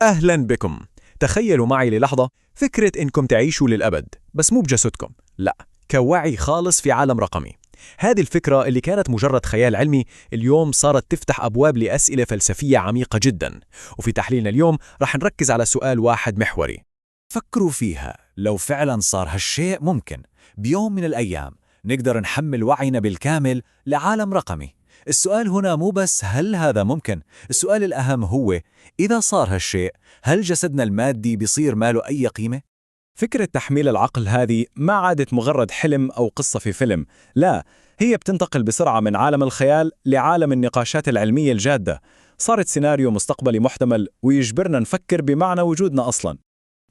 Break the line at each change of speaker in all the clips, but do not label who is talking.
أهلا بكم. تخيلوا معي للحظة فكرة إنكم تعيشوا للأبد، بس مو بجسدكم، لا، كوعي خالص في عالم رقمي. هذه الفكرة اللي كانت مجرد خيال علمي اليوم صارت تفتح أبواب لأسئلة فلسفية عميقة جدا. وفي تحليلنا اليوم رح نركز على سؤال واحد محوري.
فكروا فيها، لو فعلا صار هالشيء ممكن بيوم من الأيام نقدر نحمل وعينا بالكامل لعالم رقمي. السؤال هنا مو بس هل هذا ممكن، السؤال الأهم هو إذا صار هالشيء هل جسدنا المادي بيصير ما له أي قيمة؟
فكرة تحميل العقل هذه ما عادت مجرد حلم أو قصة في فيلم، لا، هي بتنتقل بسرعة من عالم الخيال لعالم النقاشات العلمية الجادة. صارت سيناريو مستقبلي محتمل ويجبرنا نفكر بمعنى وجودنا أصلاً.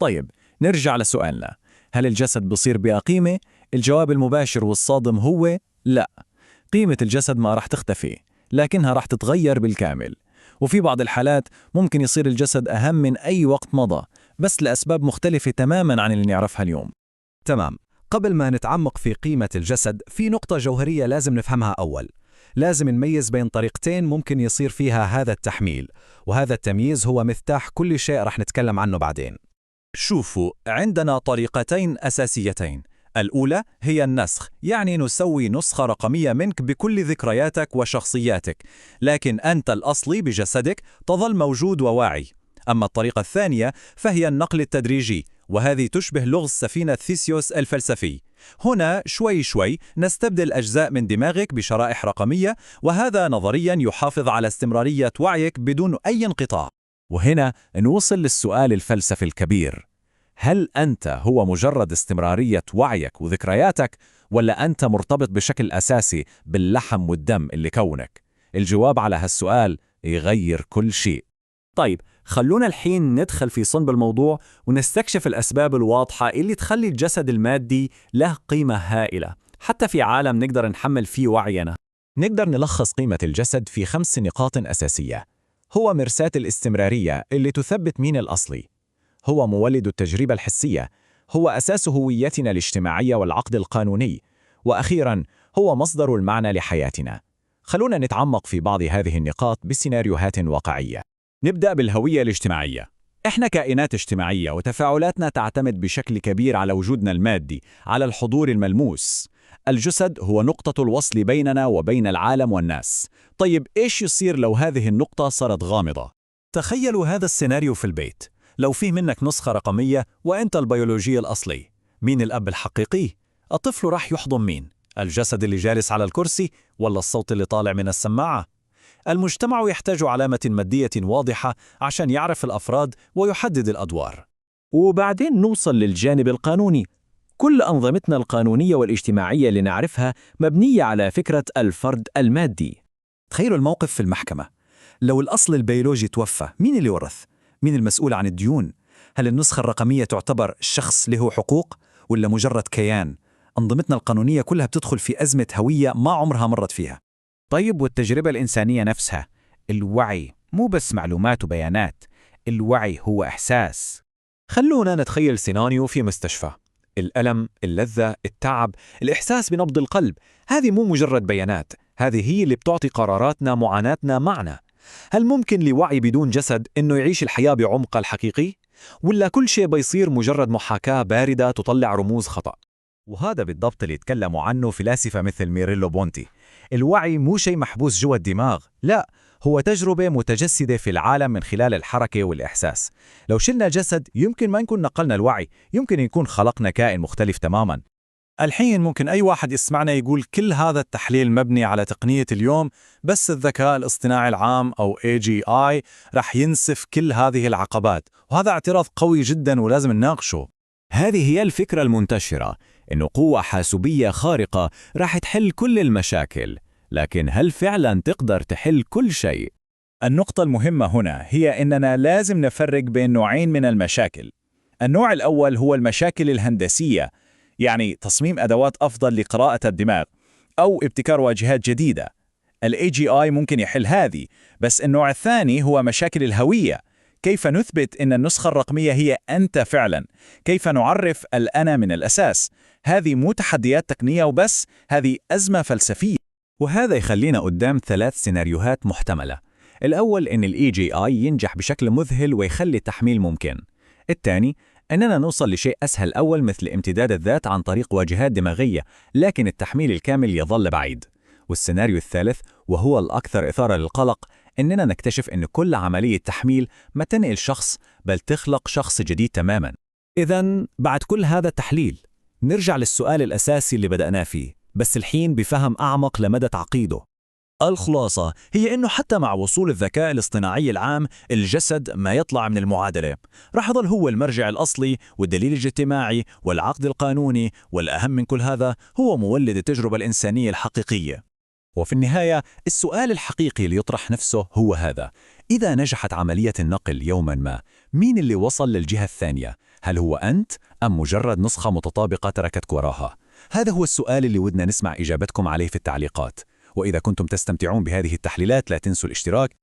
طيب، نرجع لسؤالنا، هل الجسد بصير بلا قيمة؟ الجواب المباشر والصادم هو لا. قيمة الجسد ما رح تختفي، لكنها رح تتغير بالكامل. وفي بعض الحالات ممكن يصير الجسد أهم من أي وقت مضى، بس لأسباب مختلفة تماماً عن اللي نعرفها اليوم.
تمام. قبل ما نتعمق في قيمة الجسد، في نقطة جوهرية لازم نفهمها أول. لازم نميز بين طريقتين ممكن يصير فيها هذا التحميل، وهذا التمييز هو مفتاح كل شيء رح نتكلم عنه بعدين.
شوفوا، عندنا طريقتين أساسيتين. الأولى هي النسخ، يعني نسوي نسخة رقمية منك بكل ذكرياتك وشخصياتك، لكن أنت الأصلي بجسدك تظل موجود وواعي. أما الطريقة الثانية فهي النقل التدريجي، وهذه تشبه لغز سفينة ثيسيوس الفلسفي. هنا شوي شوي نستبدل أجزاء من دماغك بشرائح رقمية، وهذا نظريا يحافظ على استمرارية وعيك بدون أي انقطاع.
وهنا نوصل للسؤال الفلسفي الكبير: هل أنت هو مجرد استمرارية وعيك وذكرياتك، ولا أنت مرتبط بشكل أساسي باللحم والدم اللي كونك؟ الجواب على هالسؤال يغير كل شيء.
طيب، خلونا الحين ندخل في صلب الموضوع ونستكشف الأسباب الواضحة اللي تخلي الجسد المادي له قيمة هائلة حتى في عالم نقدر نحمل فيه وعينا.
نقدر نلخص قيمة الجسد في 5 نقاط أساسية. هو مرساة الاستمرارية اللي تثبت مين الأصلي. هو مولد التجربة الحسية، هو أساس هويتنا الاجتماعية والعقد القانوني. وأخيراً، هو مصدر المعنى لحياتنا. خلونا نتعمق في بعض هذه النقاط بسيناريوهات واقعية.
نبدأ بالهوية الاجتماعية. إحنا كائنات اجتماعية، وتفاعلاتنا تعتمد بشكل كبير على وجودنا المادي، على الحضور الملموس. الجسد هو نقطة الوصل بيننا وبين العالم والناس. طيب، إيش يصير لو هذه النقطة صارت غامضة؟ تخيلوا هذا السيناريو في البيت. لو فيه منك نسخة رقمية وأنت البيولوجي الأصلي، مين الأب الحقيقي؟ الطفل راح يحضن مين؟ الجسد اللي جالس على الكرسي ولا الصوت اللي طالع من السماعة؟ المجتمع يحتاج علامة مادية واضحة عشان يعرف الأفراد ويحدد الأدوار.
وبعدين نوصل للجانب القانوني. كل أنظمتنا القانونية والاجتماعية اللي نعرفها مبنية على فكرة الفرد المادي.
تخيلوا الموقف في المحكمة. لو الأصل البيولوجي توفى، مين اللي ورث؟ مين المسؤول عن الديون؟ هل النسخة الرقمية تعتبر شخص له حقوق ولا مجرد كيان؟ أنظمتنا القانونية كلها بتدخل في أزمة هوية ما عمرها مرت فيها.
طيب، والتجربة الإنسانية نفسها؟ الوعي مو بس معلومات وبيانات، الوعي هو إحساس.
خلونا نتخيل سيناريو في مستشفى. الألم، اللذة، التعب، الإحساس بنبض القلب، هذه مو مجرد بيانات، هذه هي اللي بتعطي قراراتنا، معاناتنا، معنى. هل ممكن لوعي بدون جسد إنه يعيش الحياة بعمقها الحقيقي؟ ولا كل شيء بيصير مجرد محاكاة باردة تطلع رموز خطأ؟
وهذا بالضبط اللي يتكلموا عنه فلاسفة مثل ميريلو بونتي. الوعي مو شيء محبوس جوا الدماغ، لا، هو تجربة متجسدة في العالم من خلال الحركة والإحساس. لو شلنا الجسد يمكن ما نكون نقلنا الوعي، يمكن يكون خلقنا كائن مختلف تماماً.
الحين ممكن أي واحد يسمعنا يقول كل هذا التحليل مبني على تقنية اليوم، بس الذكاء الاصطناعي العام أو AGI رح ينسف كل هذه العقبات، وهذا اعتراض قوي جدا ولازم نناقشه.
هذه هي الفكرة المنتشرة، إنه قوة حاسوبية خارقة راح تحل كل المشاكل، لكن هل فعلا تقدر تحل كل شيء؟
النقطة المهمة هنا هي إننا لازم نفرق بين نوعين من المشاكل. النوع الأول هو المشاكل الهندسية، يعني تصميم أدوات أفضل لقراءة الدماغ أو ابتكار واجهات جديدة. ال AGI ممكن يحل هذه، بس النوع الثاني هو مشاكل الهوية. كيف نثبت إن النسخة الرقمية هي أنت فعلا؟ كيف نعرف الأنا من الأساس؟ هذه مو تحديات تقنية وبس، هذه أزمة فلسفية.
وهذا يخلينا قدام 3 سيناريوهات محتملة.
الأول إن ال EGI ينجح بشكل مذهل ويخلي التحميل ممكن. الثاني أننا نوصل لشيء أسهل أول مثل امتداد الذات عن طريق واجهات دماغية، لكن التحميل الكامل يظل بعيد. والسيناريو الثالث وهو الأكثر إثارة للقلق، إننا نكتشف أن كل عملية تحميل ما تنقل شخص بل تخلق شخص جديد تماماً.
إذن بعد كل هذا التحليل نرجع للسؤال الأساسي اللي بدأنا فيه، بس الحين بفهم أعمق لمدى تعقيده.
الخلاصة هي إنه حتى مع وصول الذكاء الاصطناعي العام، الجسد ما يطلع من المعادلة، راح يظل هو المرجع الأصلي والدليل الاجتماعي والعقد القانوني، والأهم من كل هذا هو مولد التجربة الإنسانية الحقيقية.
وفي النهاية السؤال الحقيقي اللي يطرح نفسه هو هذا: إذا نجحت عملية النقل يوماً ما، مين اللي وصل للجهة الثانية؟ هل هو أنت أم مجرد نسخة متطابقة تركتك وراها؟ هذا هو السؤال اللي ودنا نسمع إجابتكم عليه في التعليقات. وإذا كنتم تستمتعون بهذه التحليلات لا تنسوا الاشتراك